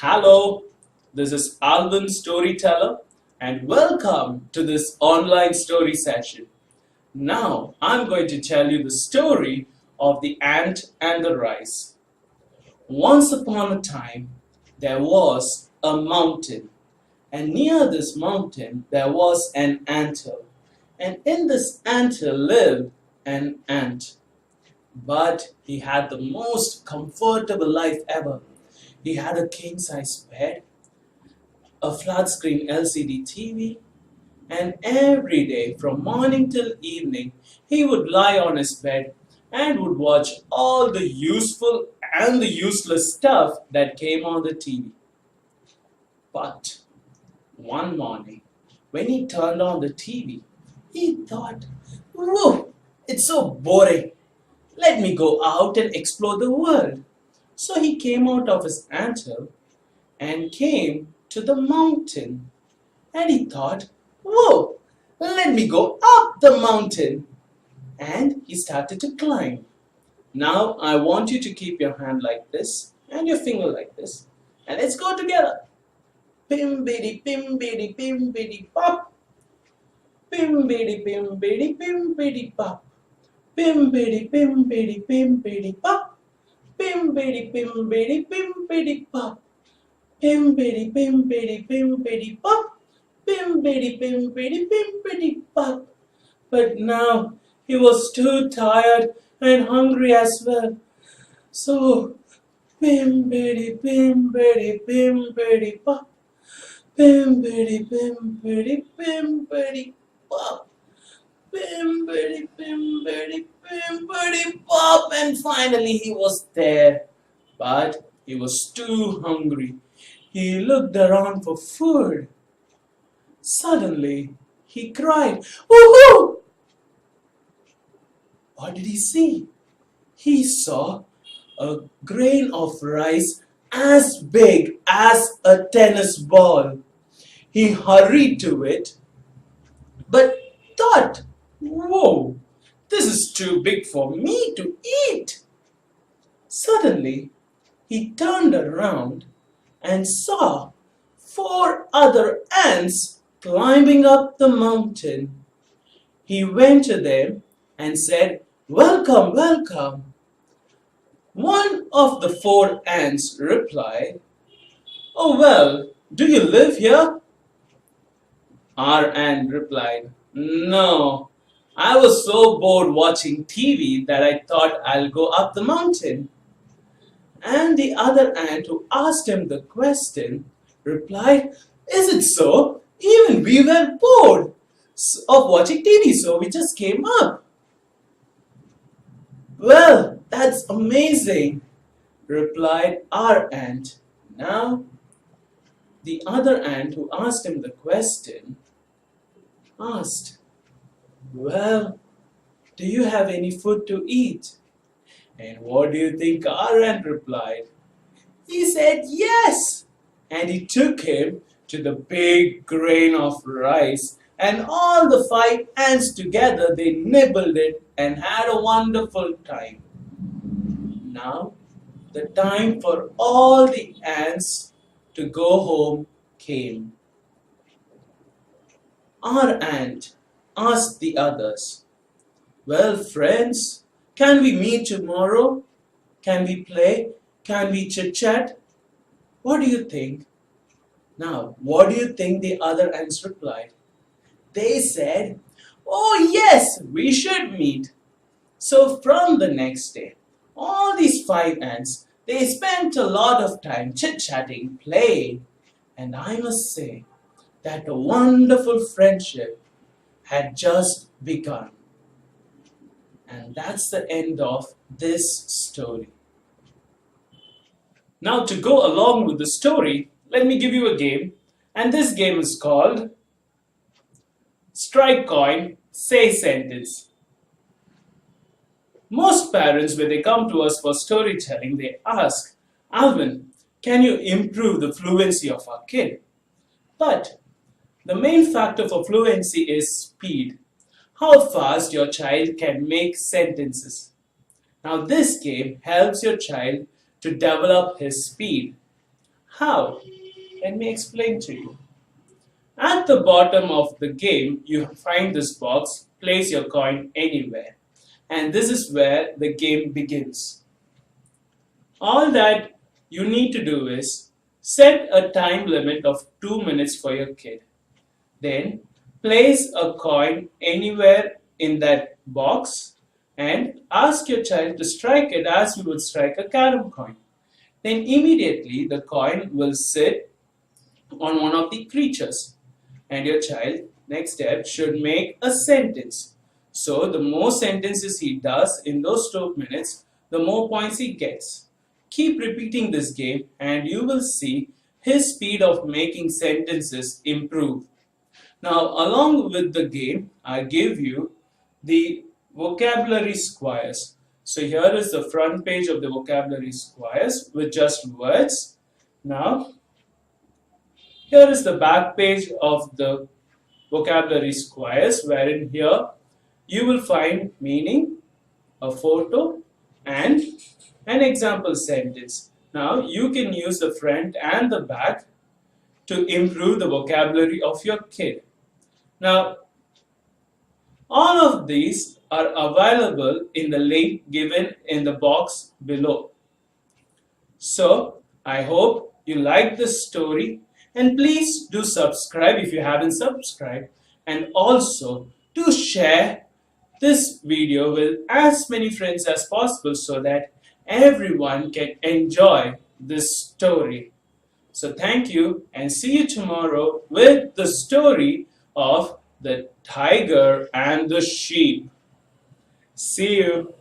Hello, this is Alvin Storyteller and welcome to this online story session. Now I'm going to tell you the story of the ant and the rice. Once upon a time there was a mountain, and near this mountain there was an anthill, and in this anthill lived an ant. But he had the most comfortable life ever. He had a king-size bed, a flat-screen LCD TV, and every day from morning till evening he would lie on his bed and would watch all the useful and the useless stuff that came on the TV. But one morning, when he turned on the TV, he thought, "Whoa, it's so boring. Let me go out and explore the world." So he came out of his anthill and came to the mountain. And he thought, "Whoa, let me go up the mountain." And he started to climb. Now I want you to keep your hand like this and your finger like this. And let's go together. Pimpety pimpety pimpety pop. Pimpety pimpety pimpety pop. Pimpety pimpety pimpety pop. Pimpety pimpety pimpety pop. Pimpety pimpety pimpety pop. Pimpety pimpety pimpety pop. But now he was too tired and hungry as well. So pimpety pimpety pimpety pop. Pimpety pimpety pimpety pop. Pimpety pimpety pimpety pop. And finally he was there. But he was too hungry. He looked around for food. Suddenly he cried, "Woohoo!" What did he see? He saw a grain of rice as big as a tennis ball. He hurried to it, but thought, "Whoa, this is too big for me to eat." Suddenly, he turned around and saw 4 other ants climbing up the mountain. He went to them and said, "Welcome, welcome." One of the 4 ants replied, "Oh well, do you live here?" Our ant replied, "No, I was so bored watching TV that I thought I'll go up the mountain." And the other ant who asked him the question replied, "Is it so? Even we were bored of watching TV, so we just came up." "Well, that's amazing," replied our ant. Now, the other ant who asked him the question asked, "Well, do you have any food to eat?" And what do you think our ant replied? He said yes, and he took him to the big grain of rice, and all the 5 ants together they nibbled it and had a wonderful time. Now the time for all the ants to go home came. Our ant asked the others, "Well, friends, can we meet tomorrow? Can we play? Can we chit-chat? What do you think?" Now, what do you think the other ants replied? They said, "Oh yes, we should meet." So from the next day, all these 5 ants, they spent a lot of time chit-chatting, playing, and I must say that a wonderful friendship had just begun. And that's the end of this story. Now to go along with the story, let me give you a game, and this game is called Strike Coin, Say Sentence. Most parents, when they come to us for storytelling, they ask, "Alvin, can you improve the fluency of our kid?" But the main factor for fluency is speed. How fast your child can make sentences. Now this game helps your child to develop his speed. How? Let me explain to you. At the bottom of the game, you find this box, place your coin anywhere. And this is where the game begins. All that you need to do is set a time limit of 2 minutes for your kid. Then place a coin anywhere in that box and ask your child to strike it as you would strike a carom coin. Then immediately the coin will sit on one of the creatures, and your child next step should make a sentence. So the more sentences he does in those 2 minutes, the more points he gets. Keep repeating this game and you will see his speed of making sentences improve. Now, along with the game, I give you the vocabulary squares. So here is the front page of the vocabulary squares with just words. Now, here is the back page of the vocabulary squares, wherein here you will find meaning, a photo, and an example sentence. Now, you can use the front and the back to improve the vocabulary of your kid. Now, all of these are available in the link given in the box below. So, I hope you like this story, and please do subscribe if you haven't subscribed, and also do share this video with as many friends as possible so that everyone can enjoy this story. So thank you and see you tomorrow with the story of the tiger and the sheep. See you.